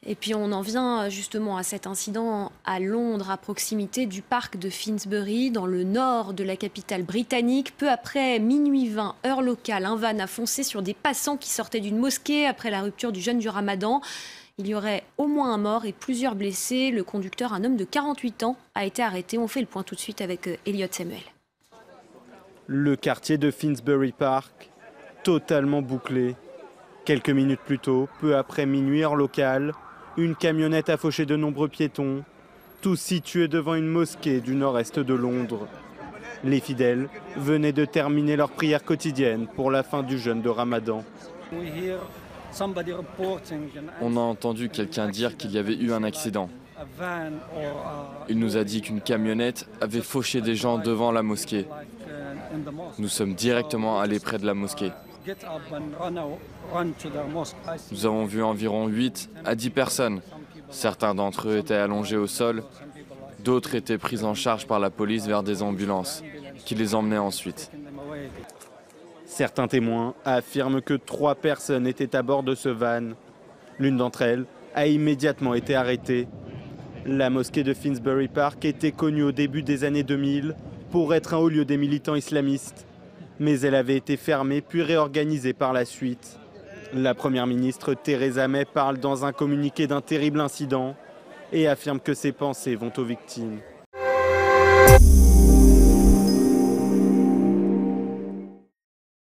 Et puis on en vient justement à cet incident à Londres, à proximité du parc de Finsbury, dans le nord de la capitale britannique. Peu après minuit 20, heure locale, un van a foncé sur des passants qui sortaient d'une mosquée après la rupture du jeûne du Ramadan. Il y aurait au moins un mort et plusieurs blessés. Le conducteur, un homme de 48 ans, a été arrêté. On fait le point tout de suite avec Elliot Samuel. Le quartier de Finsbury Park, totalement bouclé. Quelques minutes plus tôt, peu après minuit heure locale, une camionnette a fauché de nombreux piétons, tous situés devant une mosquée du nord-est de Londres. Les fidèles venaient de terminer leur prière quotidienne pour la fin du jeûne de Ramadan. On a entendu quelqu'un dire qu'il y avait eu un accident. Il nous a dit qu'une camionnette avait fauché des gens devant la mosquée. Nous sommes directement allés près de la mosquée. Nous avons vu environ 8 à 10 personnes. Certains d'entre eux étaient allongés au sol, d'autres étaient pris en charge par la police vers des ambulances, qui les emmenaient ensuite. Certains témoins affirment que 3 personnes étaient à bord de ce van. L'une d'entre elles a immédiatement été arrêtée. La mosquée de Finsbury Park était connue au début des années 2000 pour être un haut lieu des militants islamistes. Mais elle avait été fermée puis réorganisée par la suite. La première ministre Theresa May parle dans un communiqué d'un terrible incident et affirme que ses pensées vont aux victimes.